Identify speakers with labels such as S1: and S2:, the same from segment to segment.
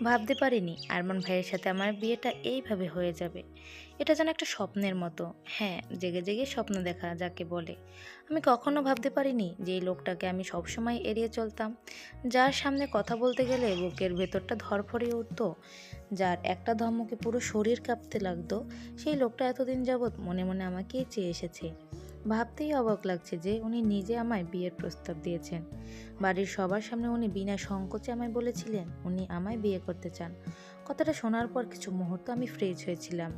S1: ভাবতে পারিনি আরমান ভাইয়ের সাথে আমার বিয়েটা এইভাবে হয়ে যাবে। এটা যেন একটা স্বপ্নের মতো। হ্যাঁ, জেগে জেগে স্বপ্ন দেখা যাকে বলে। আমি কখনো ভাবতে পারিনি যে এই লোকটাকে আমি সবসময় এড়িয়ে চলতাম, যার সামনে কথা বলতে গেলে বুকের ভেতরটা ধড়ফড়িয়ে উঠত, যার একটা ধমকে পুরো শরীর কাঁপতে লাগতো, সেই লোকটা এতদিন যাবৎ মনে মনে আমাকেই চেয়ে এসেছে। ভাবতেই অবাক লাগছে যে উনি নিজে আমায় বিয়ের প্রস্তাব দিয়েছেন। বাড়ির সবার সামনে উনি বিনা সংকোচে আমায় বলেছিলেন উনি আমায় বিয়ে করতে চান। কথাটা শোনার পর কিছু মুহূর্ত আমি ফ্রেজ হয়েছিলাম।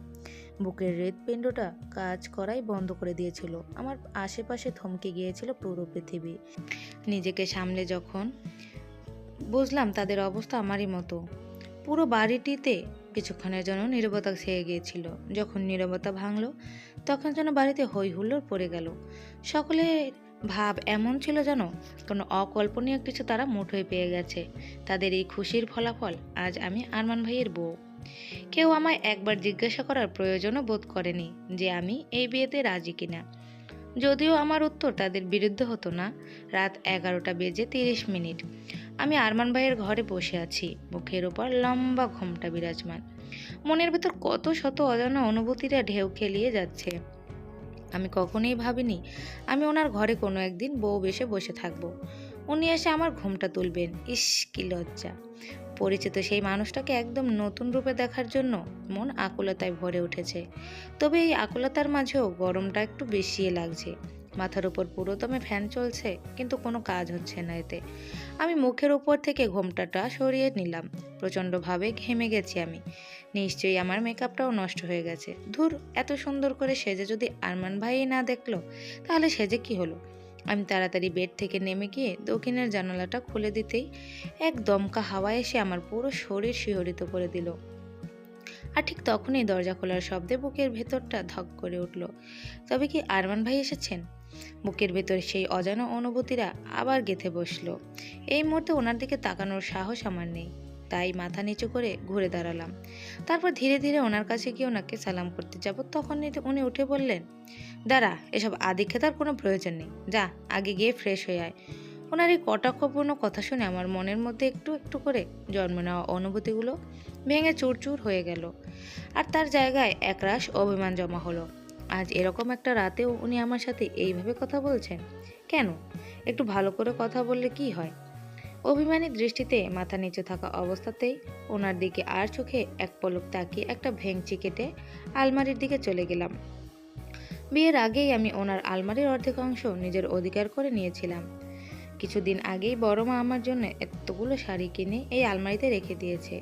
S1: বুকের হৃৎপিণ্ডটা কাজ করাই বন্ধ করে দিয়েছিল। আমার আশেপাশে থমকে গিয়েছিল পুরো পৃথিবী। নিজেকে সামলে যখন বুঝলাম তাদের অবস্থা আমারই মতো, পুরো বাড়িটিতে কিছুক্ষণের জন্য নীরবতা ছেয়ে গিয়েছিল। যখন নীরবতা ভাঙলো, তখন যেন বাড়িতে হই হুল্লোড় পড়ে গেল। সকলের ভাব এমন ছিল যেন কোনো অকল্পনীয় কিছু তারা মুঠোয় পেয়ে গেছে। তাদের এই খুশির ফলাফল আজ আমি আরমান ভাইয়ের বউ। কেউ আমায় একবার জিজ্ঞাসা করার প্রয়োজনও বোধ করেনি যে আমি এই বিয়েতে রাজি কিনা। যদিও আমার উত্তর তাদের বিরুদ্ধে হতো না। রাত 11:30 আমি আরমান ভাইয়ের ঘরে বসে আছি, মুখের ওপর লম্বা ঘোমটা বিরাজমান। মনের ভেতর কত শত অজানা অনুভূতিরা ঢেউ খেলিয়ে যাচ্ছে। আমি কখনোই ভাবিনি আমি ওনার ঘরে কোনো একদিন বউ বেশে বসে থাকবো। উনি এসে আমার ঘোমটা তুলবেন। ইস, কি লজ্জা! পরিচিত সেই মানুষটাকে একদম নতুন রূপে দেখার জন্য মন আকুলতায় ভরে উঠেছে। তবে এই আকুলতার মাঝেও গরমটা একটু বেশিই লাগছে। মাথার উপর পুরোদমে ফ্যান চলছে, কিন্তু কোনো কাজ হচ্ছে না এতে। আমি মুখের উপর থেকে ঘোমটাটা সরিয়ে নিলাম। প্রচণ্ডভাবে ঘেমে গেছি আমি। নিশ্চয়ই আমার মেকআপটাও নষ্ট হয়ে গেছে। ধুর, এত সুন্দর করে সেজে যদি আরমান ভাই না দেখলো, তাহলে সেজে কি হলো? আমি তাড়াতাড়ি বেড থেকে নেমে গিয়ে দক্ষিণের জানালাটা খুলে দিতেই এক দমকা হাওয়া এসে আমার পুরো শরীর শিহরিত করে দিল। আর ঠিক তখনই দরজা খোলার শব্দে বুকের ভেতরটা ধক করে উঠল। তবে কি আরমান ভাই এসেছেন? বুকের ভেতর সেই অজানা অনুভূতিরা আবার গেঁথে বসলো। এই মুহূর্তে ওনার দিকে তাকানোর সাহস আমার নেই, তাই মাথা নিচু করে ঘুরে দাঁড়ালাম। তারপর ধীরে ধীরে ওনার কাছে গিয়ে ওনাকে সালাম করতে যাব, তখন উনি উঠে বললেন, দাঁড়া, এসব আদিক্ষেতার কোনো প্রয়োজন নেই, যা আগে গিয়ে ফ্রেশ হয়ে আয়। ওনার এই কটাক্ষপূর্ণ কথা শুনে আমার মনের মধ্যে একটু একটু করে জন্ম নেওয়া অনুভূতিগুলো ভেঙে চুরচুর হয়ে গেল, আর তার জায়গায় একরাশ অভিমান জমা হলো। আজ এরকম একটা রাতেও উনি আমার সাথে এইভাবে কথা বলছেন কেন? একটু ভালো করে কথা বললে কি হয়? অভিমানী দৃষ্টিতে মাথা নিচু থাকা অবস্থাতেই ওনার দিকে আর চোখে এক পলক তাকিয়ে একটা ভেঙচি কেটে আলমারির দিকে চলে গেলাম। বিয়ের আগেই আমি ওনার আলমারির অর্ধেক অংশ নিজের অধিকার করে নিয়েছিলাম। কিছুদিন আগেই বড় মা আমার জন্য এতগুলো শাড়ি কিনে এই আলমারিতে রেখে দিয়েছে।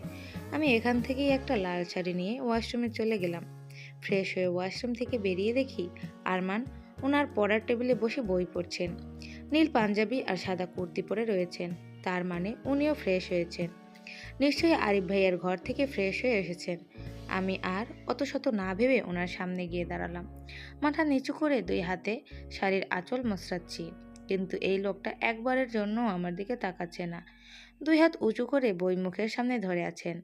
S1: আমি এখান থেকেই একটা লাল শাড়ি নিয়ে ওয়াশরুমে চলে গেলাম। ফ্রেশ হয়ে ওয়াশরুম থেকে বেরিয়ে দেখি আরমান ওনার পড়ার টেবিলে বসে বই পড়ছেন। নীল পাঞ্জাবি আর সাদা কুর্তি পরে রয়েছেন, তার মানে উনিও ফ্রেশ হয়েছেন। নিশ্চয়ই আরিফ ভাইয়ার ঘর থেকে ফ্রেশ হয়ে এসেছেন। আমি আর অত শত না ভেবে ওনার সামনে গিয়ে দাঁড়ালাম। মাথা নিচু করে দুই হাতে শাড়ির আঁচল মসরাচ্ছি, কিন্তু এই লোকটা একবারের জন্য আমার দিকে তাকাচ্ছে না। দুই হাত উঁচু করে বই মুখের সামনে ধরে আছেন।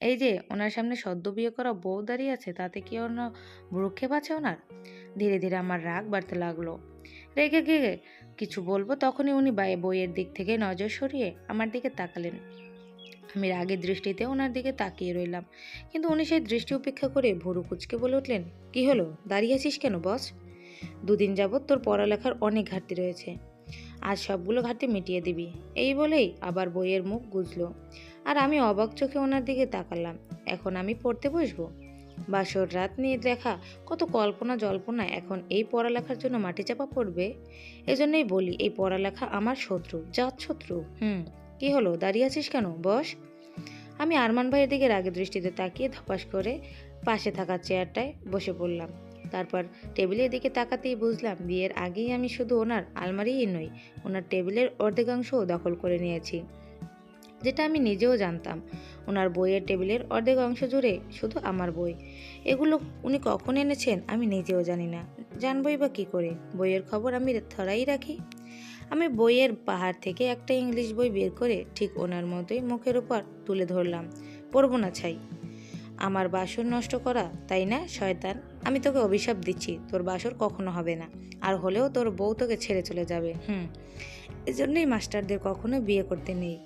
S1: এই যে ওনার সামনে সদ্য বিয়ে করা বউ দাঁড়িয়ে আছে, তাতে কি ওনার ভ্রুক্ষেপ আছে ওনার? ধীরে ধীরে আমার রাগ বাড়তে লাগলো। রেগে গিয়ে কিছু বলবো, তখনই উনি বইয়ের দিক থেকে নজর সরিয়ে আমার দিকে তাকালেন। আমি রাগের দৃষ্টিতে ওনার দিকে তাকিয়ে রইলাম, কিন্তু উনি সেই দৃষ্টি উপেক্ষা করে ভুরু কুঁচকে বলে উঠলেন, কি হলো, দাঁড়িয়ে আছিস কেন বস? দুদিন যাবৎ তোর পড়ালেখার অনেক ঘাটতি রয়েছে, আজ সবগুলো ঘাটতি মিটিয়ে দিবি। এই বলেই আবার বইয়ের মুখ গুজলো। আর আমি অবাক চোখে ওনার দিকে তাকালাম। এখন আমি পড়তে বসবো? বাসর রাত নিয়ে দেখা কত কল্পনা জল্পনা এখন এই পড়ালেখার জন্য মাটি চাপা পড়বে। এজন্যই বলি, এই পড়ালেখা আমার শত্রু, জাত শত্রু। কি হলো, দাঁড়িয়ে আছিস কেন, বস। আমি আরমান ভাইয়ের দিকে রাগের দৃষ্টিতে তাকিয়ে ধপাস করে পাশে থাকা চেয়ারটায় বসে পড়লাম। তারপর টেবিলের দিকে তাকাতেই বুঝলাম বিয়ের আগেই আমি শুধু ওনার আলমারিই নই, ওনার টেবিলের অর্ধেকাংশও দখল করে নিয়েছি, যেটা আমি নিজেও জানতাম। ওনার বইয়ের টেবিলের অর্ধেক অংশ জুড়ে শুধু আমার বই। এগুলো উনি কখন এনেছেন আমি নিজেও জানি না। জানবই বা কী করে? বইয়ের খবর আমি ধরাই রাখি। আমি বইয়ের পাহাড় থেকে একটা ইংলিশ বই বের করে ঠিক ওনার মতোই মুখের উপর তুলে ধরলাম। পড়বো না ছাই। আমার বাসর নষ্ট করা, তাই না শয়তান? আমি তোকে অভিশাপ দিচ্ছি, তোর বাসর কখনো হবে না, আর হলেও তোর বউ তোকে ছেড়ে চলে যাবে। এজন্যই মাস্টারদের কখনো বিয়ে করতে নেই,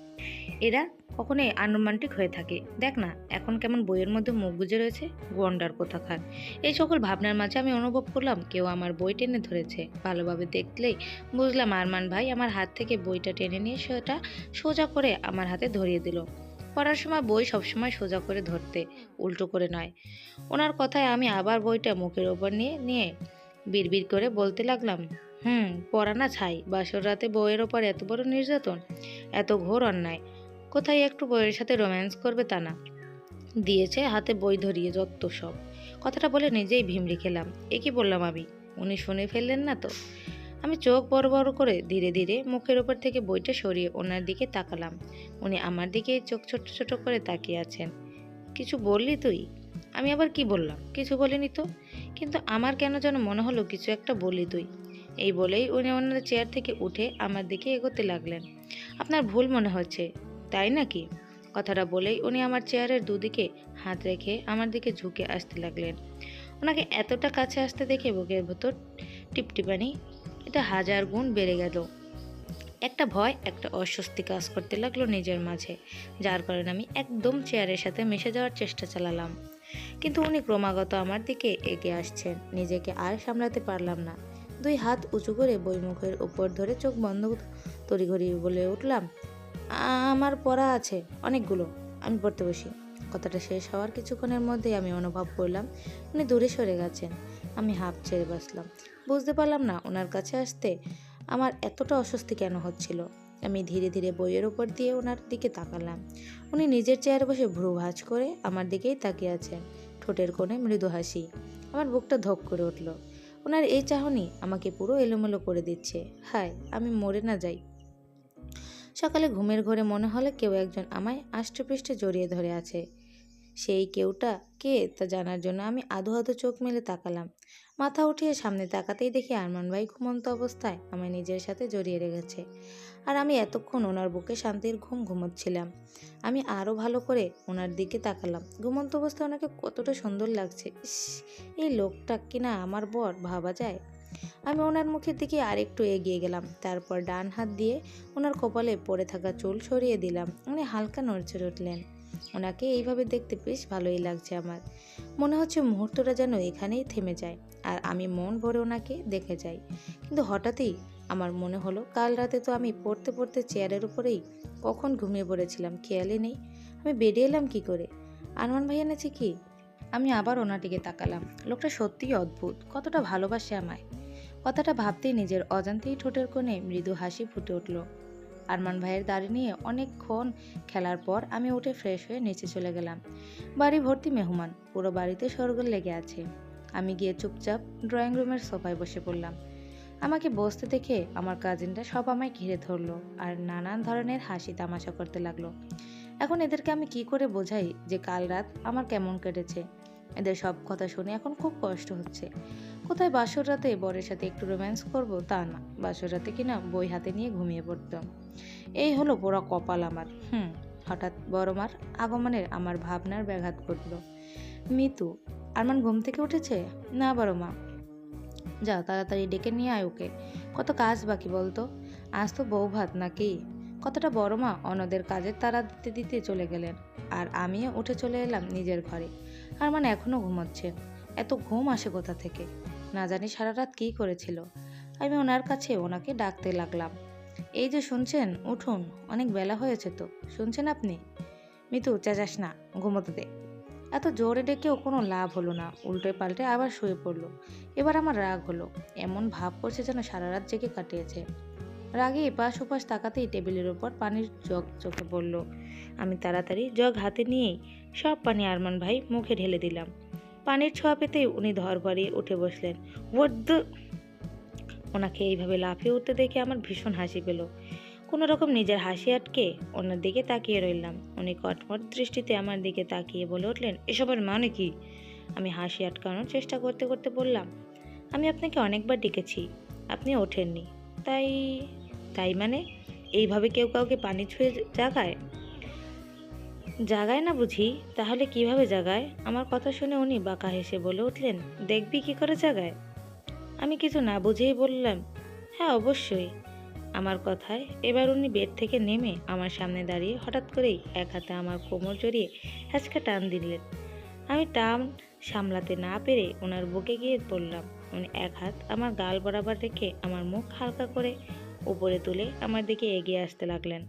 S1: এরা কখনোই আনরোমান্টিক হয়ে থাকে। দেখ না এখন কেমন বইয়ের মধ্যে মুখ গুজে রয়েছে, গন্ডার কোথাকার। এই সকল ভাবনার মাঝে আমি অনুভব করলাম কেউ আমার বই টেনে ধরেছে। ভালোভাবে দেখলেই বুঝলাম আরমান ভাই আমার হাত থেকে বইটা টেনে নিয়ে সেটা সোজা করে আমার হাতে ধরিয়ে দিল। পড়ার সময় বই সবসময় সোজা করে ধরতে, উল্টো করে নয়। ওনার কথায় আমি আবার বইটা মুখের ওপর নিয়ে নিয়ে বিড়বিড় করে বলতে লাগলাম, পড়া না ছাই, বাসর রাতে বউয়ের ওপর এত বড় নির্যাতন, এত ঘোর অন্যায়। কোথায় একটু বইয়ের সাথে রোম্যান্স করবে তা না, দিয়েছে হাতে বই ধরিয়ে যত সব। কথাটা বলে নিজেই ভিমড়ি খেলাম। এ কি বললাম আমি? উনি শুনে ফেললেন না তো? আমি চোখ বড় বড় করে ধীরে ধীরে মুখের ওপর থেকে বইটা সরিয়ে ওনার দিকে তাকালাম। উনি আমার দিকে চোখ ছোট ছোট করে তাকিয়ে আছেন। কিছু বললি তুই? আমি আবার কি বললাম? কিছু বলিনি তো। কিন্তু আমার কেন যেন মনে হলো কিছু একটা বললি তুই। এই বলেই উনি ওনার চেয়ার থেকে উঠে আমার দিকে এগোতে লাগলেন। আপনার ভুল মনে হচ্ছে, তাই নাকি? কথাটা বলেই উনি আমার চেয়ারের দুদিকে হাত রেখে আমার দিকে ঝুঁকে আসতে লাগলেন। ওনাকে এতটা কাছে আসতে দেখে বুকের ভেতর টিপটিপানি এটা 1000 গুণ বেড়ে গেল। একটা ভয়, একটা অস্বস্তি কাজ করতে লাগলো নিজের মাঝে, যার কারণে আমি একদম চেয়ারের সাথে মিশে যাওয়ার চেষ্টা চালালাম। কিন্তু উনি ক্রমাগত আমার দিকে এগিয়ে আসছেন। নিজেকে আর সামলাতে পারলাম না। 2 হাত উঁচু করে বই মুখের উপর ধরে চোখ বন্ধ তড়িঘড়ি বলে উঠলাম, আমার পড়া আছে অনেকগুলো, আমি পড়তে বসি। কথাটা শেষ হওয়ার কিছুক্ষণের মধ্যেই আমি অনুভব করলাম উনি দূরে সরে গেছেন। আমি হাঁপ ছেড়ে বাঁচলাম। বুঝতে পারলাম না ওনার কাছে আসতে আমার এতটা অস্বস্তি কেন হচ্ছিল। আমি ধীরে ধীরে বইয়ের উপর দিয়ে ওনার দিকে তাকালাম। উনি নিজের চেয়ারে বসে ভ্রু ভাঁজ করে আমার দিকেই তাকিয়ে আছেন, ঠোঁটের কোণে মৃদু হাসি। আমার বুকটা ধক করে উঠল। ওনার এই চাহনি আমাকে পুরো এলোমেলো করে দিচ্ছে। হায়, আমি মরে না যাই। সকালে ঘুমের ঘোরে মনে হলো কেউ একজন আমায় আষ্টেপৃষ্ঠে জড়িয়ে ধরে আছে। সেই কেউটা কে তা জানার জন্য আমি আধো আধো চোখ মেলে তাকালাম। মাথা উঠিয়ে সামনে তাকাতেই দেখি আরমান ভাই ঘুমন্ত অবস্থায় আমায় নিজের সাথে জড়িয়ে রেখেছে। আর আমি এতক্ষণ ওনার বুকে শান্তির ঘুম ঘুমোচ্ছিলাম। আমি আরও ভালো করে ওনার দিকে তাকালাম। ঘুমন্ত অবস্থায় ওনাকে কতটা সুন্দর লাগছে। ইস, এই লোকটা কিনা আমার বর ভাবা যায়। আমি ওনার মুখের দিকে আরেকটু এগিয়ে গেলাম। তারপর ডান হাত দিয়ে ওনার কপালে পড়ে থাকা চুল সরিয়ে দিলাম। উনি হালকা নড়চড়ে উঠলেন। ওনাকে এইভাবে দেখতে বেশ ভালোই লাগছে আমার। মনে হচ্ছে মুহূর্তটা যেন এখানেই থেমে যায় আর আমি মন ভরে ওনাকে দেখে যাই। কিন্তু হঠাৎই আমার মনে হলো কাল রাতে তো আমি পড়তে পড়তে চেয়ারের উপরেই কখন ঘুমিয়ে পড়েছিলাম, খেয়ালই নেই। আমি বেরিয়ে এলাম কি করে? আরমান ভাই এনেছে কি? আমি আবার ওনার দিকে তাকালাম। লোকটা সত্যিই অদ্ভুত, কতটা ভালোবাসে আমায়। কথাটা ভাবতেই নিজের অজান্তেই ঠোঁটের কোণে মৃদু হাসি ফুটে উঠল। আরমান ভাইয়ের দাড়ি নিয়ে অনেকক্ষণ খেলার পর আমি উঠে ফ্রেশ হয়ে নিচে চলে গেলাম। বাড়ি ভর্তি মেহমান, পুরো বাড়িতে শোরগোল লেগে আছে। আমি গিয়ে চুপচাপ ড্রয়িং রুমের সোফায় বসে পড়লাম। আমাকে বসতে দেখে আমার কাজিনরা সব আমায় ঘিরে ধরলো আর নানান ধরনের হাসি তামাশা করতে লাগলো। এখন এদেরকে আমি কি করে বোঝাই যে কাল রাত আমার কেমন কেটেছে? এদের সব কথা শুনে এখন খুব কষ্ট হচ্ছে। কোথায় বাসর রাতে বরের সাথে একটু রোম্যান্স করব তা না, বাসর রাতে কিনা বই হাতে নিয়ে ঘুমিয়ে পড়তাম। এই হলো পোড়া কপাল আমার। হঠাৎ বড় মার আগমনের আমার ভাবনার ব্যাঘাত ঘটল। মিতু, আরমান ঘুম থেকে উঠেছে? না বড় মা। যা তাড়াতাড়ি ডেকে নিয়ে আয় ওকে, কত কাজ বাকি বলতো। আজ তো বউ ভাত নাকি? কতটা বড় মা অন্যদের কাজের তাড়া দিতে দিতে চলে গেলেন আর আমিও উঠে চলে এলাম নিজের ঘরে। আরমান এখনো ঘুমোচ্ছে। এত ঘুম আসে কোথা থেকে? না জানি সারা রাত কী করেছিল। আমি ওনার কাছে ওনাকে ডাকতে লাগলাম, এই যে শুনছেন, উঠুন, অনেক বেলা হয়েছে তো, শুনছেন আপনি? মিতু, চেঁচাস না, ঘুমোতে দে। এত জোরে ডেকেও কোনো লাভ হলো না, উল্টে পাল্টে আবার শুয়ে পড়লো। এবার আমার রাগ হলো, এমন ভাব করছে যেন সারা রাত জেগে কাটিয়েছে। রাগে এপাশ ওপাশ তাকাতেই টেবিলের ওপর পানির জগ চোখে পড়ল। আমি তাড়াতাড়ি জগ হাতে নিয়েই সব পানি আরমান ভাই মুখে ঢেলে দিলাম। পানির ছোঁয়া পেতেই উনি ধর বাড়িয়ে উঠে বসলেন। ওনাকে এইভাবে লাফিয়ে উঠতে দেখে আমার ভীষণ হাসি পেল। কোনো রকম নিজের হাসি আটকে ওনার দিকে তাকিয়ে রইলাম। উনি কটমট দৃষ্টিতে আমার দিকে তাকিয়ে বলে উঠলেন, এসবের মানে কি? আমি হাসি আটকানোর চেষ্টা করতে করতে বললাম, আমি আপনাকে অনেকবার ডেকেছি, আপনি ওঠেননি। তাই তাই মানে এইভাবে কেউ কাউকে পানি ছুঁয়ে জাগায়? জাগায় না বুঝি? তাহলে কিভাবে জাগায়? আমার কথা শুনে উনি বাঁকা হেসে বলে উঠলেন, দেখবি কি করে জাগায়। আমি কিছু না বুঝেই বললাম, হ্যাঁ অবশ্যই। আমার কথায় এবার উনি বেড থেকে নেমে আমার সামনে দাঁড়িয়ে হঠাৎ করেই এক হাতে আমার কোমর জড়িয়ে হ্যাঁচকা টান দিলেন। আমি টান সামলাতে না পেরে ওনার বুকে গিয়ে পড়লাম। উনি এক হাত আমার গাল বরাবর রেখে আমার মুখ হালকা করে উপরে তুলে আমার দিকে এগিয়ে আসতে লাগলেন।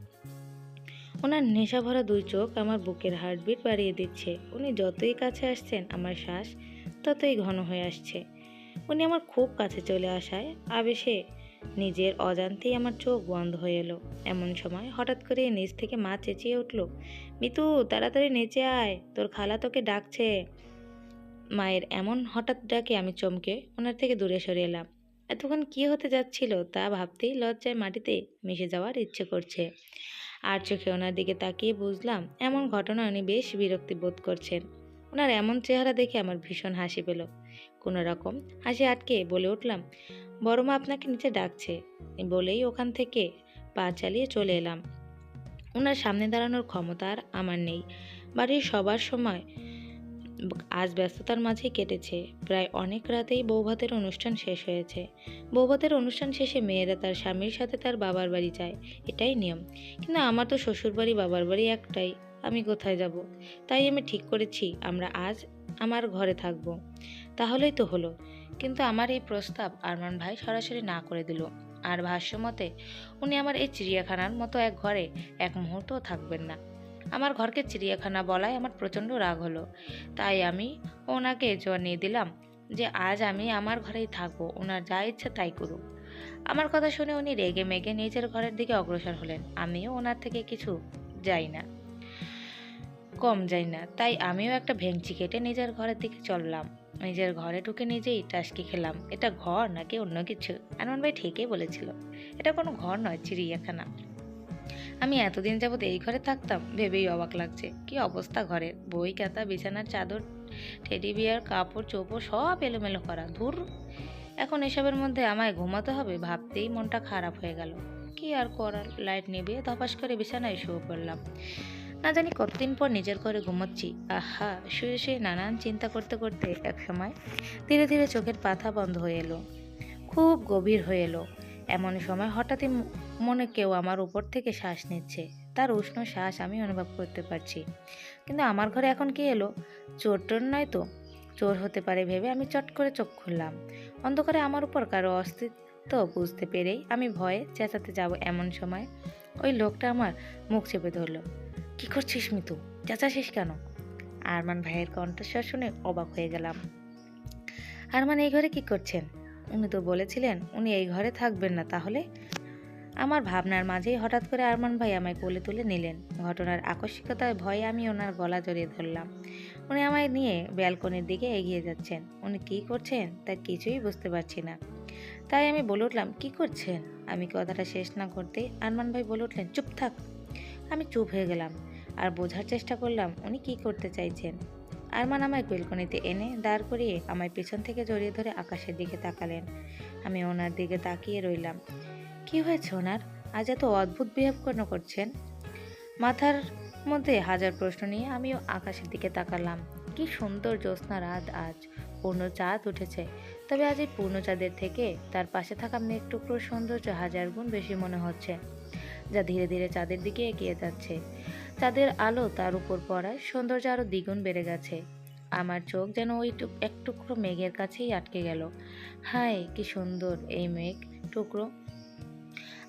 S1: ওনার নেশা ভরা দুই চোখ আমার বুকের হার্টবিট বাড়িয়ে দিচ্ছে। উনি যতই কাছে আসছেন আমার শ্বাস ততই ঘন হয়ে আসছে। উনি আমার খুব কাছে চলে আসায় আবেশে নিজের অজান্তেই আমার চোখ বন্ধ হয়ে এলো। এমন সময় হঠাৎ করে নিচ থেকে মা চেঁচিয়ে উঠল, মিতু তাড়াতাড়ি নিচে আয়, তোর খালা তোকে ডাকছে। মায়ের এমন হঠাৎ ডাকে আমি চমকে ওনার থেকে দূরে সরে এলাম। এতক্ষণ কি হতে যাচ্ছিল তা ভাবতেই লজ্জায় মাটিতে মিশে যাওয়ার ইচ্ছে করছে। আর চোখে ওনার দিকে তাকিয়ে বুঝলাম এমন ঘটনা উনি বেশ বিরক্তি বোধ করছেন। ওনার এমন চেহারা দেখে আমার ভীষণ হাসি পেল। কোনো রকম হাসি আটকে বলে উঠলাম, বড় মা আপনাকে নিচে ডাকছে, বলেই ওখান থেকে পা চালিয়ে চলে এলাম। ওনার সামনে দাঁড়ানোর ক্ষমতা আর আমার নেই। বাড়ির সবার সময় আজ ব্যস্ততার মাঝেই কেটেছে। প্রায় অনেক রাতেই বৌভাতের অনুষ্ঠান শেষ হয়েছে। বৌভাতের অনুষ্ঠান শেষে মেয়েরা তার স্বামীর সাথে তার বাবার বাড়ি যায়, এটাই নিয়ম। কিন্তু আমার তো শ্বশুর বাড়ি বাবার বাড়ি একটাই, আমি কোথায় যাব? তাই আমি ঠিক করেছি আমরা আজ আমার ঘরে থাকবো। তাহলেই তো হলো। কিন্তু আমার এই প্রস্তাব আরমান ভাই সরাসরি না করে দিল। আর ভাষ্যমতে উনি আমার এই চিড়িয়াখানার মতো এক ঘরে এক মুহূর্তও থাকবেন না। আমার ঘরকে চিড়িয়াখানা বলায় আমার প্রচণ্ড রাগ হলো। তাই আমি ওনাকে জানিয়ে দিলাম যে আজ আমি আমার ঘরেই থাকবো, ওনার যা ইচ্ছা তাই করুক। আমার কথা শুনে উনি রেগে মেগে নিজের ঘরের দিকে অগ্রসর হলেন। আমিও ওনার থেকে কিছু যাই না, কম যাই না, তাই আমিও একটা ভেংচি কেটে নিজের ঘরের দিকে চললাম। নিজের ঘরে ঢুকে নিজেই টাসকি খেলাম। এটা ঘর নাকি অন্য কিছু? আনন্দ ভাই ঠিকই বলেছিল, এটা কোনো ঘর নয়, চিড়িয়াখানা। আমি এতদিন যাবৎ এই ঘরে থাকতাম ভেবেই অবাক লাগছে। কি অবস্থা ঘরের! বই খাতা, বিছানার চাদর, টেডি বিয়ার, কাপড় চোপড় সব এলোমেলো করা। ধুর, এখন এসবের মধ্যে আমায় ঘুমাতে হবে ভাবতেই মনটা খারাপ হয়ে গেল। কি আর করার, লাইট নিভিয়ে ধপাস করে বিছানায় শুয়ে পড়লাম। না জানি কতদিন পর নিজের ঘরে ঘুমাচ্ছি। আহা, শুয়ে শুয়ে নানান চিন্তা করতে করতে একসময় ধীরে ধীরে চোখের পাতা বন্ধ হয়ে এলো, খুব গভীর হয়ে এলো। এমন সময় হঠাৎই মনে কেউ আমার উপর থেকে শ্বাস নিচ্ছে। তার উষ্ণ শ্বাস আমি অনুভব করতে পারছি। কিন্তু আমার ঘরে এখন কে এলো? চোর টোর নয় তো? চোর হতে পারে ভেবে আমি চট করে চোখ খুললাম। অন্ধকারে আমার উপর কারো অস্তিত্ব বুঝতে পেরেই আমি ভয়ে চেঁচাতে যাব এমন সময় ওই লোকটা আমার মুখ চেপে ধরলো। কি করছিস মিতু? চেঁচাছিস কেন? আরমান ভাইয়ের কণ্ঠস্বর শুনে অবাক হয়ে গেলাম। আরমান এই ঘরে কি করছেন? উনি তো বলেছিলেন উনি এই ঘরে থাকবেন না, তাহলে? আমার ভাবনার মাঝেই হঠাৎ করে আরমান ভাই আমায় কোলে তুলে নিলেন। ঘটনার আকস্মিকতায় ভয়ে আমি ওনার গলা জড়িয়ে ধরলাম। উনি আমায় নিয়ে ব্যালকনির দিকে এগিয়ে যাচ্ছেন। উনি কি করছেন তা কিছুই বুঝতে পারছি না। তাই আমি বলে উঠলাম, কি করছেন? আমি কথাটা শেষ না করতেই আরমান ভাই বলে উঠলেন, চুপ থাক। আমি চুপ হয়ে গেলাম আর বোঝার চেষ্টা করলাম উনি কি করতে চাইছেন। আরমান আমায় বেলকনিতে এনে দাঁড় করিয়ে আমায় পেছন থেকে জড়িয়ে ধরে আকাশের দিকে তাকালেন। আমি ওনার দিকে তাকিয়ে রইলাম। কি হয়েছে ওনার? আজ এত অদ্ভুত বিহেভ কেন করছেন? মাথার মধ্যে হাজার প্রশ্ন নিয়ে আমিও আকাশের দিকে তাকালাম। কি সুন্দর জ্যোৎস্না রাত আজ, পূর্ণ চাঁদ উঠেছে। তবে আজ এই পূর্ণ চাঁদের থেকে তার পাশে থাকা মেঘ টুকরোর সৌন্দর্য হাজার গুণ বেশি মনে হচ্ছে, যা ধীরে ধীরে চাঁদের দিকে এগিয়ে যাচ্ছে। চাঁদের আলো তার উপর পড়ায় সৌন্দর্য আরো দ্বিগুণ বেড়ে গেছে। আমার চোখ যেন ওই এক টুকরো মেঘের কাছেই আটকে গেল। হায় কি সুন্দর এই মেঘ টুকরো!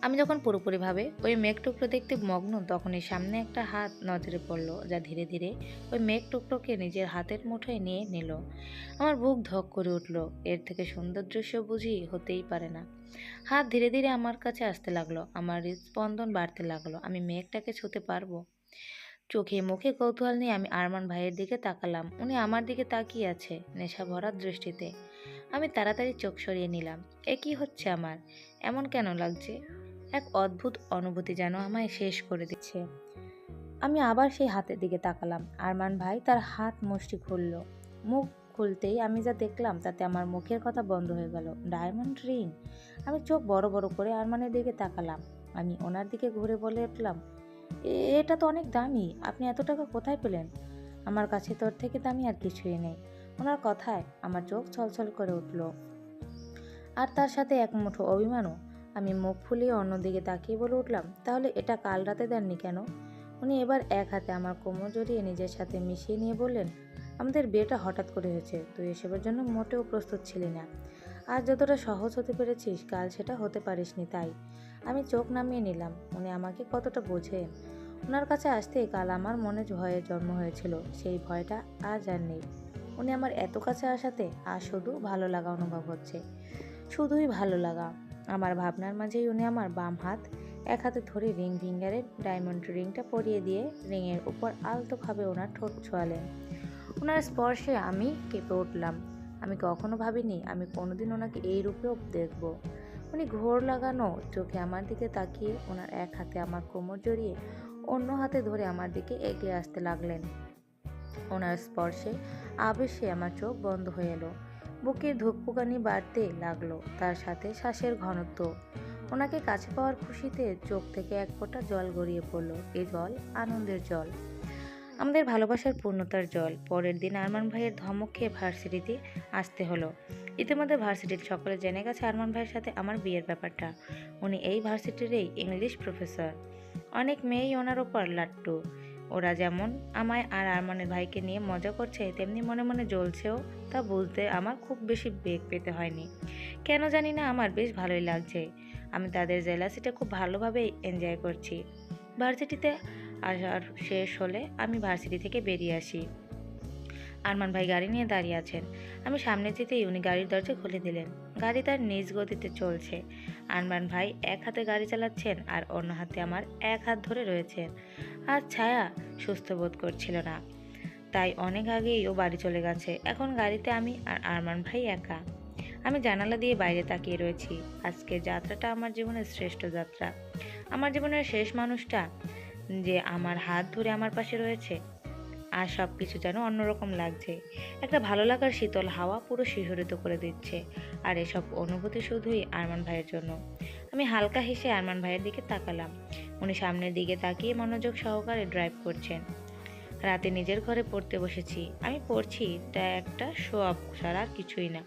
S1: আমি যখন পুরোপুরিভাবে ওই মেঘ টুকরো দেখতে মগ্ন তখনই সামনে একটা হাত নজরে পড়ল, যা ধীরে ধীরে ওই মেঘ টুকরোকে নিজের হাতের মুঠোয় নিয়ে নিল। আমার বুক ধক করে উঠল। এর থেকে সুন্দর দৃশ্য বুঝি হতেই পারে না। হাত ধীরে ধীরে আমার কাছে আসতে লাগলো। আমার হৃদস্পন্দন বাড়তে লাগলো। আমি মেঘটাকে ছুঁতে পারবো? চোখে মুখে কৌতূহল নিয়ে আমি আরমান ভাইয়ের দিকে তাকালাম। উনি আমার দিকে তাকিয়ে আছে নেশা ভরা দৃষ্টিতে। আমি তাড়াতাড়ি চোখ সরিয়ে নিলাম। এ কি হচ্ছে আমার? এমন কেন লাগছে? এক অদ্ভুত অনুভূতি যেন আমায় শেষ করে দিচ্ছে। আমি আবার সেই হাতের দিকে তাকালাম। আরমান ভাই তার হাত মুষ্টি খুলল। মুখ খুলতেই আমি যা দেখলাম তাতে আমার মুখের কথা বন্ধ হয়ে গেল। Diamond ring! আমি চোখ বড় বড় করে আরমানের দিকে তাকালাম। আমি ওনার দিকে ঘুরে বলে উঠলাম, এটা তো অনেক দামি, আপনি এত টাকা কোথায় পেলেন? আমার কাছে তোর থেকে দামি আর কিছুই নেই। ওনার কথায় আমার চোখ ছলছল করে উঠল, আর তার সাথে এক মুঠো অভিমানও। আমি মুখ ফুলিয়ে অন্যদিকে তাকিয়ে বলে উঠলাম, তাহলে এটা কাল রাতে দেননি কেন? উনি এবার এক হাতে আমার কোমর জড়িয়ে নিজের সাথে মিশিয়ে নিয়ে বললেন, আমাদের বিয়েটা হঠাৎ করে হয়েছে, তুই এসবের জন্য মোটেও প্রস্তুত ছিলি না। আজ যতটা সহজ হতে পেরেছিস কাল সেটা হতে পারিসনি, তাই আমি চোখ নামিয়ে নিলাম। উনি আমাকে কতটা বোঝেন। ওনার কাছে আসতেই কাল আমার মনে ভয়ের জন্ম হয়েছিল, সেই ভয়টা আজ আর নেই। উনি আমার এত কাছে আসাতে আজ শুধু ভালো লাগা অনুভব হচ্ছে, শুধুই ভালো লাগা। আমার ভাবনার মাঝেই উনি আমার বাম হাত এক হাতে ধরে রিং ফিঙ্গারের ডায়মন্ড রিংটা পরিয়ে দিয়ে রিংয়ের উপর আলতোভাবে ওনার ঠোঁট ছোঁয়ালেন। ওনার স্পর্শে আমি কেঁপে উঠলাম। আমি কখনো ভাবিনি আমি কোনোদিন ওনাকে এই রূপেও দেখব। উনি ঘোর লাগানো চোখে আমার দিকে তাকিয়ে ওনার এক হাতে আমার কোমর জড়িয়ে অন্য হাতে ধরে আমার দিকে এগিয়ে আসতে লাগলেন। ওনার স্পর্শে আবেশে আমার চোখ বন্ধ হয়ে এলো, বুকে ধুকপুকানি বাড়তে লাগলো, তার সাথে শ্বাসের ঘনত্ব। ওনাকে কাছে পাওয়ার খুশিতে চোখ থেকে এক ফোঁটা জল গড়িয়ে পড়ল। এই জল আনন্দের জল, আমাদের ভালোবাসার পূর্ণতার জল। পরের দিন আরমান ভাইয়ের ধমক খেয়ে ভার্সিটিতে আসতে হলো। ইতিমধ্যে ভার্সিটির সকলে জেনে গেছে আরমান ভাইয়ের সাথে আমার বিয়ের ব্যাপারটা। উনি এই ভার্সিটিরই ইংলিশ প্রফেসর। অনেক মেয়েই ওনার ওপর লাট্টু। ওরা যেমন আমায় আর আরমানের ভাইকে নিয়ে মজা করছে, তেমনি মনে মনে জ্বলছেও। তা বুঝতে আমার খুব বেশি বেগ পেতে হয়নি। কেন জানি না আমার বেশ ভালোই লাগছে। আমি তাদের জেলাসিটা খুব ভালোভাবেই এনজয় করছি। ভার্সিটিতে আসার শেষ হলে আমি ভার্সিটি থেকে বেরিয়ে আসি। আরমান ভাই গাড়ি নিয়ে দাঁড়িয়ে আছেন। আমি সামনে যেতেই উনি গাড়ির দরজা খুলে দিলেন। গাড়ি তার নিজ গতিতে চলছে। আরমান ভাই এক হাতে গাড়ি চালাচ্ছেন আর অন্য হাতে আমার এক হাত ধরে রয়েছেন। আর ছায়া সুস্থ বোধ করছিল না, তাই অনেক আগেই ও বাড়ি চলে গেছে। এখন গাড়িতে আমি আর আরমান ভাই একা। আমি জানালা দিয়ে বাইরে তাকিয়ে রয়েছি। আজকের যাত্রাটা আমার জীবনের শ্রেষ্ঠ যাত্রা। আমার জীবনের শেষ মানুষটা যে আমার হাত ধরে আমার পাশে রয়েছে। আর সব কিছু যেন অন্যরকম লাগছে। একটা ভালো লাগার শীতল হাওয়া পুরো শিহরিত করে দিচ্ছে। আর এসব অনুভূতি শুধুই আরমান ভাইয়ের জন্য। আমি হালকা হেসে আরমান ভাইয়ের দিকে তাকালাম। উনি সামনের দিকে তাকিয়ে মনোযোগ সহকারে ড্রাইভ করছেন। রাতে নিজের ঘরে পড়তে বসেছি। আমি পড়ছি তা একটা শো অফ ছাড়া আর কিছুই না।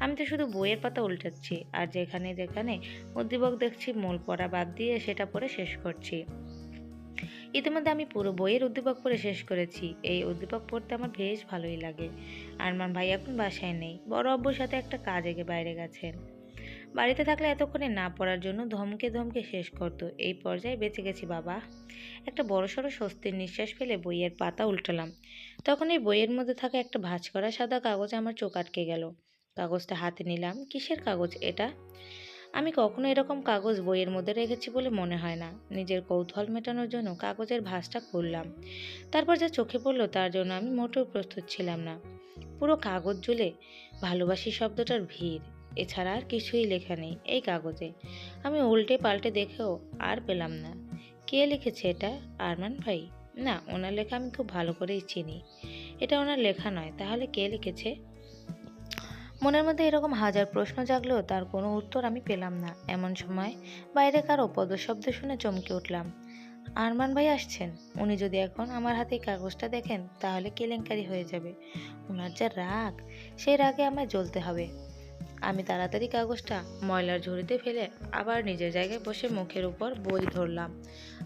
S1: আমি তো শুধু বইয়ের পাতা উল্টাচ্ছি আর যেখানে যেখানে উদ্দীপক দেখছি মূল পড়া বাদ দিয়ে সেটা পড়ে শেষ করছি। ইতিমধ্যে আমি পুরো বইয়ের উদ্দীপক পড়ে শেষ করেছি। এই উদ্দীপক পড়তে আমার বেশ ভালোই লাগে। আরমান ভাই এখন বাসায় নেই, বড় আব্বুর সাথে একটা কাজে বাইরে গেছেন। বাড়িতে থাকলে এতক্ষণে না পড়ার জন্য ধমকে ধমকে শেষ করতো। এই পর্যায়ে বেঁচে গেছি বাবা। একটা বড়সড় স্বস্তির নিঃশ্বাস ফেলে বইয়ের পাতা উল্টালাম। তখন এই বইয়ের মধ্যে থাকা একটা ভাঁজ করা সাদা কাগজ আমার চোখ আটকে গেল। কাগজটা হাতে নিলাম। কিসের কাগজ এটা? আমি কখনো এরকম কাগজ বইয়ের মধ্যে রেখেছি বলে মনে হয় না। নিজের কৌতূহল মেটানোর জন্য কাগজের ভাঁজটা খুললাম। তারপর যা চোখে পড়লো তার জন্য আমি মোটেও প্রস্তুত ছিলাম না। পুরো কাগজ জুড়ে ভালোবাসি শব্দটার ভিড়, এছাড়া আর কিছুই লেখা নেই এই কাগজে। আমি উল্টে পাল্টে দেখেও আর পেলাম না। কে লিখেছে এটা? আরমান ভাই? না, ওনার লেখা আমি খুব ভালো করেই চিনি। এটা ওনার লেখা নয়, তাহলে কে লিখেছে? মনের মধ্যে এরকম হাজার প্রশ্ন জাগলেও তার কোনো উত্তর আমি পেলাম না। এমন সময় বাইরে কারো পদশব্দ শুনে চমকে উঠলাম। আরমান ভাই আসছেন। উনি যদি এখন আমার হাতে কাগজটা দেখেন তাহলে কেলেঙ্কারি হয়ে যাবে। ওনার যা রাগ, সেই রাগে আমায় জ্বলতে হবে। আমি তাড়াতাড়ি কাগজটা ময়লার ঝুড়িতে ফেলে আবার নিজের জায়গায় বসে মুখের উপর বই ধরলাম।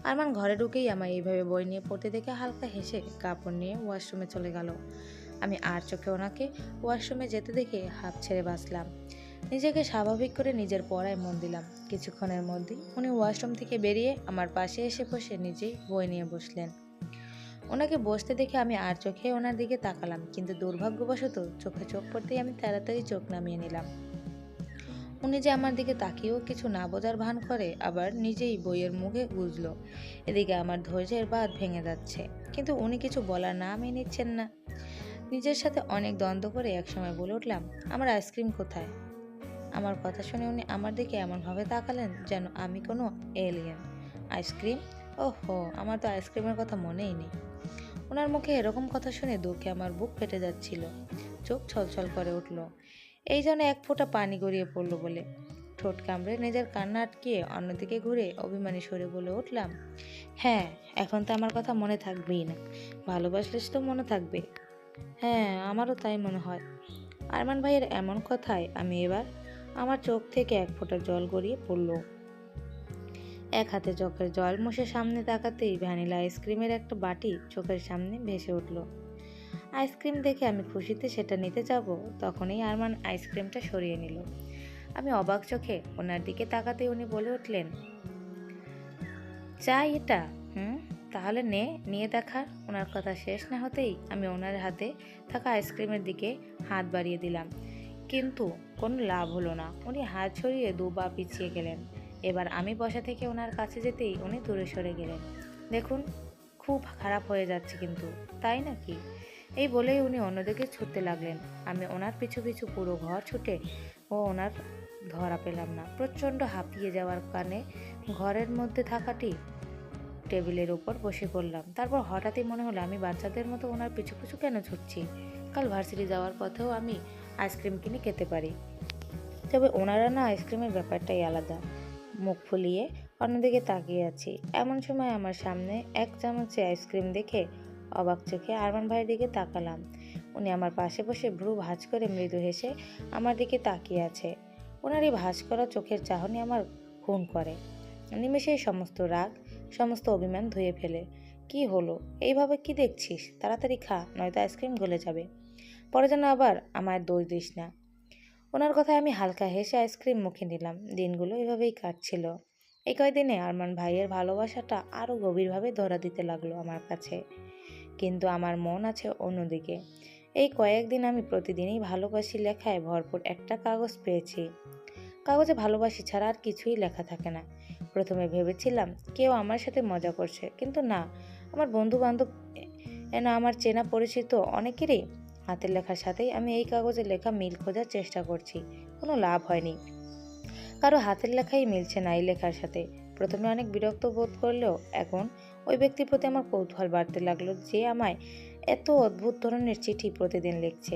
S1: আরমান ঘরে ঢুকেই আমায় এইভাবে বই নিয়ে পড়তে দেখে হালকা হেসে কাপড় নিয়ে ওয়াশরুমে চলে গেল। আমি আর চোখে ওনাকে ওয়াশরুমে যেতে দেখে হাঁপ ছেড়ে বাঁচলাম। নিজেকে স্বাভাবিক করে নিজের পড়ায় মন দিলাম। কিছুক্ষণের মধ্যেই উনি ওয়াশরুম থেকে বেরিয়ে আমার পাশে এসে বসে নিজেই বই নিয়ে বসলেন। ওনাকে বসতে দেখে আমি আর চোখে ওনার দিকে তাকালাম, কিন্তু দুর্ভাগ্যবশত চোখে চোখ পড়তেই আমি তাড়াতাড়ি চোখ নামিয়ে নিলাম। উনি যে আমার দিকে তাকিয়েও কিছু না বোঝার ভান করে আবার নিজেই বইয়ের মুখে গুজলো। এদিকে আমার ধৈর্যের বাঁধ ভেঙে যাচ্ছে, কিন্তু উনি কিছু বলার নামই নিচ্ছেন না। নিজের সাথে অনেক দ্বন্দ্ব করে একসময় বলে উঠলাম, আমার আইসক্রিম কোথায়? আমার কথা শুনে উনি আমার দিকে এমনভাবে তাকালেন যেন আমি কোনো এলিয়েন। আইসক্রিম? ওহো, আমার তো আইসক্রিমের কথা মনেই নেই। ওনার মুখে এরকম কথা শুনে দুঃখে আমার বুক ফেটে যাচ্ছিল, চোখ ছলছল করে উঠল। এই যেন এক ফোঁটা পানি গড়িয়ে পড়লো বলে ঠোঁট কামড়ে নিজের কান্না আটকিয়ে অন্যদিকে ঘুরে অভিমানী সরে বলে উঠলাম, হ্যাঁ, এখন তো আমার কথা মনে থাকবেই না। ভালোবাসলে তো মনে থাকবে। হ্যাঁ, আমারও তাই মনে হয়। আরমান ভাইয়ের এমন কথায় আমি এবার আমার চোখ থেকে এক ফোঁটা জল গড়িয়ে পড়ল। এক হাতে চোখের জল মুছে সামনে তাকাতেই ভ্যানিলা আইসক্রিমের একটা বাটি চোখের সামনে ভেসে উঠল। আইসক্রিম দেখে আমি খুশিতে সেটা নিতে যাব, তখনই আরমান আইসক্রিমটা সরিয়ে নিল। আমি অবাক চোখে ওনার দিকে তাকাতেই উনি বলে উঠলেন, চাই এটা? হুম, তাহলে নিয়ে দেখার। ওনার কথা শেষ না হতেই আমি ওনার হাতে থাকা আইসক্রিমের দিকে হাত বাড়িয়ে দিলাম, কিন্তু কোনো লাভ হলো না। উনি হাত ছড়িয়ে দুপা পিছিয়ে গেলেন। এবার আমি বসা থেকে ওনার কাছে যেতেই উনি দূরে সরে গেলেন। দেখুন, খুব খারাপ হয়ে যাচ্ছে কিন্তু, তাই নাকি? এই বলেই উনি অন্যদিকে ছুটতে লাগলেন। আমি ওনার পিছু পিছু পুরো ঘর ছুটে ওনার ধরা পেলাম না। প্রচণ্ড হাঁপিয়ে যাওয়ার কারণে ঘরের মধ্যে থাকাটি টেবিলের উপর বসে পড়লাম। তারপর হঠাৎই মনে হলো আমি বাচ্চাদের মতো ওনার পিছু পিছু কেন ছুটছি। কাল ভার্সিটি যাওয়ার পথেও আমি আইসক্রিম কিনে খেতে পারি, তবে ওনারা না, আইসক্রিমের ব্যাপারটাই আলাদা। মুখ ফুলিয়ে অন্যদিকে তাকিয়ে আছি, এমন সময় আমার সামনে এক চামচে আইসক্রিম দেখে অবাক চোখে আরমান ভাইয়ের দিকে তাকালাম। উনি আমার পাশে বসে ভ্রু ভাঁজ করে মৃদু হেসে আমার দিকে তাকিয়ে আছে। ওনার এই ভাঁজ করা চোখের চাহনি আমার খুন করে। নিমেষেই সমস্ত রাগ, সমস্ত অভিমান ধুয়ে ফেলে। কি হলো? এইভাবে কি দেখছিস? তাড়াতাড়ি খা, নয়তো আইসক্রিম গলে যাবে। পরে যেন আবার আমার দোষ দিস না। ওনার কথায় আমি হালকা হেসে আইসক্রিম মুখে নিলাম। দিনগুলো এভাবেই কাটছিল। এই কয়দিনে আরমান ভাইয়ের ভালোবাসাটা আরও গভীরভাবে ধরা দিতে লাগলো আমার কাছে। কিন্তু আমার মন আছে অন্যদিকে। এই কয়েকদিন আমি প্রতিদিনই ভালোবাসি লেখায় ভরপুর একটা কাগজ পেয়েছি। কাগজে ভালোবাসি ছাড়া আর কিছুই লেখা থাকে না। প্রথমে ভেবেছিলাম কেউ আমার সাথে মজা করছে, কিন্তু না, আমার বন্ধু বান্ধব না, আমার চেনা পরিচিত অনেকেরই হাতের লেখার সাথেই আমি এই কাগজে লেখা মিল খোঁজার চেষ্টা করছি। কোনো লাভ হয়নি। কারো হাতের লেখাই মিলছে না এই লেখার সাথে। প্রথমে অনেক বিরক্ত বোধ করলেও এখন ওই ব্যক্তির প্রতি আমার কৌতূহল বাড়তে লাগলো, যে আমায় এত অদ্ভুত ধরনের চিঠি প্রতিদিন লিখছে।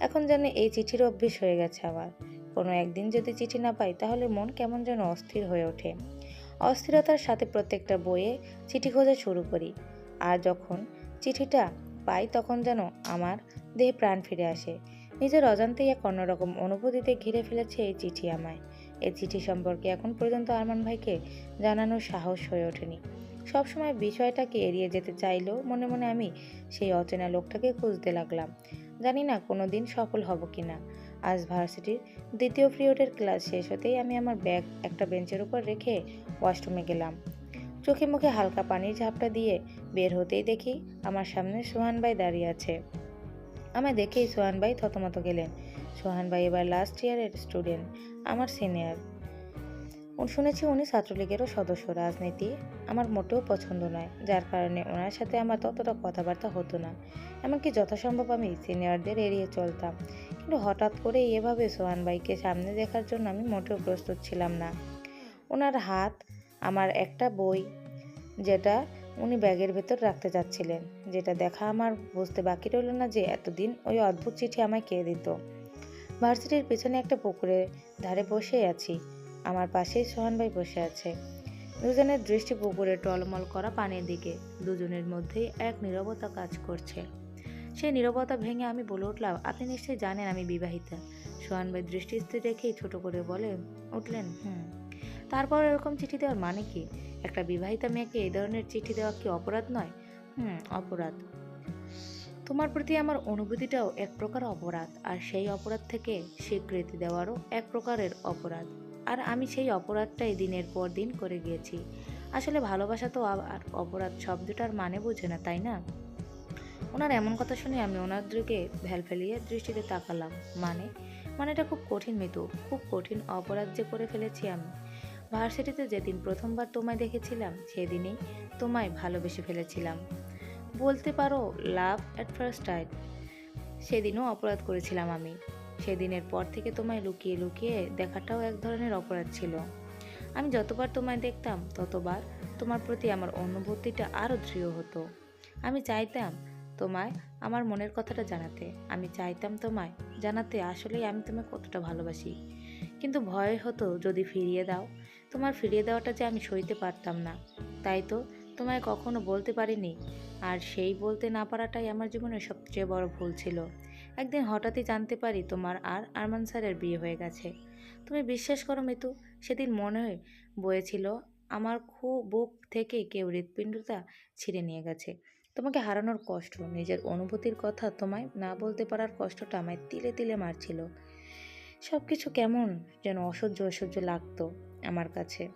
S1: এখন যেন এই চিঠির অভ্যেস হয়ে গেছে আমার। কোনো একদিন যদি চিঠি না পাই তাহলে মন কেমন যেন অস্থির হয়ে ওঠে। অস্থিরতার সাথে প্রত্যেকটা বইয়ে চিঠি খোঁজা শুরু করি। আর যখন চিঠিটা পাই তখন যেন আমার দেহে প্রাণ ফিরে আসে। নিজের অজান্তেই এক অন্যরকম অনুভূতিতে ঘিরে ফেলেছে এই চিঠি আমায়। এই চিঠি সম্পর্কে এখন পর্যন্ত আরমান ভাইকে জানানোর সাহস হয়ে ওঠেনি। সবসময় বিষয়টাকে এড়িয়ে যেতে চাইলেও মনে মনে আমি সেই অচেনা লোকটাকে খুঁজতে লাগলাম। জানি না কোনো দিন সফল হব কিনা। আজ ভার্সিটির দ্বিতীয় পিরিয়ডের ক্লাস শেষ হতেই আমি আমার ব্যাগ একটা বেঞ্চের উপর রেখে ওয়াশরুমে গেলাম। চোখে মুখে হালকা পানির ঝাপটা দিয়ে বের হতেই দেখি আমার সামনে সোহান ভাই দাঁড়িয়ে আছে। আমায় দেখেই সোহান ভাই থতমত গেলেন। সোহান ভাই এবার লাস্ট ইয়ারের স্টুডেন্ট, আমার সিনিয়র। শুনেছি উনি ছাত্রলীগেরও সদস্য। রাজনীতি আমার মোটেও পছন্দ নয়, যার কারণে ওনার সাথে আমার ততটা কথাবার্তা হতো না। এমনকি যথাসম্ভব আমি সিনিয়রদের এড়িয়ে চলতাম। কিন্তু হঠাৎ করেই এভাবে সোহান ভাইকে সামনে দেখার জন্য আমি মোটেও প্রস্তুত ছিলাম না। ওনার হাত আমার একটা বই, যেটা উনি ব্যাগের ভেতর রাখতে চাচ্ছিলেন, যেটা দেখা আমার বুঝতে বাকি রইল না যে এতদিন ওই অদ্ভুত চিঠি আমায় কে দিত। ভার্সিটির পেছনে একটা পুকুরের ধারে বসে আছি। আমার পাশেই সোহান ভাই বসে আছে। দুজনের দৃষ্টি পুকুরে টলমল করা পানির দিকে। দুজনের মধ্যেই এক নীরবতা কাজ করছে। সেই নীরবতা ভেঙে আমি বলে উঠলাম, আপনি নিশ্চয়ই জানেন আমি বিবাহিতা। সোহান ভাই দৃষ্টি স্থির রেখেই ছোট করে বলে উঠলেন, তারপর এরকম চিঠি দেওয়ার মানে কি? একটা বিবাহিতা মেয়েকে এই ধরনের চিঠি দেওয়া কি অপরাধ নয়? অপরাধ। তোমার প্রতি আমার অনুভূতিটাও এক প্রকার অপরাধ, আর সেই অপরাধ থেকে স্বীকৃতি দেওয়ারও এক প্রকারের অপরাধ। আর আমি সেই অপরাধটাই দিনের পর দিন করে গিয়েছি। আসলে ভালোবাসা তো আর অপরাধ শব্দটার মানে বোঝে না, তাই না? ওনার এমন কথা শুনে আমি ওনার দিকে ফেলিয়ে দৃষ্টিতে তাকালাম। মানেটা খুব কঠিন মিতু, খুব কঠিন অপরাধ যে করে ফেলেছি আমি। ভার্সিটিতে যেদিন প্রথমবার তোমায় দেখেছিলাম সেদিনই তোমায় ভালোবেসে ফেলেছিলাম। বলতে পারো লাভ অ্যাট ফার্স্ট সাইট। সেদিনও অপরাধ করেছিলাম আমি। সেদিনের পর থেকে তোমায় লুকিয়ে লুকিয়ে দেখাটাও এক ধরনের অপরাধ ছিল। আমি যতবার তোমায় দেখতাম ততবার তোমার প্রতি আমার অনুভূতিটা আরও দৃঢ় হতো। আমি চাইতাম তোমায় আমার মনের কথাটা জানাতে। আমি চাইতাম তোমায় জানাতে আসলেই আমি তোমায় কতটা ভালোবাসি। কিন্তু ভয় হতো যদি ফিরিয়ে দাও। তোমার ফিরিয়ে দেওয়াটা যে আমি সইতে পারতাম না, তাই তো তোমায় কখনো বলতে পারিনি। আর সেই বলতে না পারাটাই আমার জীবনের সবচেয়ে বড় ভুল ছিল। একদিন হঠাৎই জানতে পারি তোমার আর আরমান স্যারের বিয়ে হয়ে গেছে। তুমি বিশ্বাস করো মিতু, সেদিন মনে বয়েছিল আমার খুব বুক থেকে কেউ হৃৎপিণ্ডটা ছিঁড়ে নিয়ে গেছে। তোমাকে হারানোর কষ্ট, নিজের অনুভূতির কথা তোমায় না বলতে পারার কষ্টটা আমায় তিলে তিলে মারছিল। সব কিছু কেমন যেন অসহ্য অসহ্য লাগতো আমার কাছে।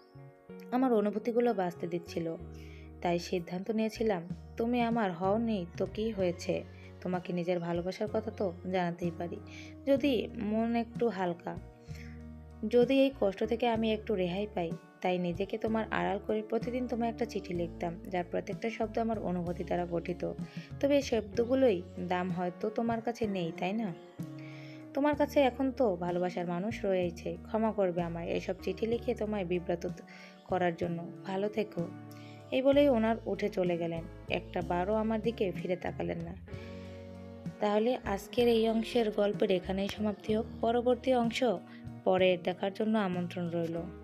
S1: আমার অনুভূতিগুলো বাঁচতে দিচ্ছিল। তাই সিদ্ধান্ত নিয়েছিলাম, তুমি আমার হওনি তো কী হয়েছে, তোমাকে নিজের ভালোবাসার কথা তো জানাতেই পারি। যদি মন একটু হালকা, যদি এই কষ্ট থেকে আমি একটু রেহাই পাই। তাই নিজেকে তোমার আড়াল করে প্রতিদিন তোমায় একটা চিঠি লিখতাম, যার প্রত্যেকটা শব্দ আমার অনুভূতি দ্বারা গঠিত। তবে এই শব্দগুলোই দাম হয়তো তোমার কাছে নেই, তাই না? তোমার কাছে এখন তো ভালোবাসার মানুষ রয়েছে, ক্ষমা করবে আমায় এসব চিঠি লিখে তোমায় বিব্রত করার জন্য। ভালো থেকো। এই বলেই ওনার উঠে চলে গেলেন। একটা বারও আমার দিকে ফিরে তাকালেন না। তাহলে আজকের এই অংশের গল্পের এখানেই সমাপ্তি হোক। পরবর্তী অংশ পরে দেখার জন্য আমন্ত্রণ রইল।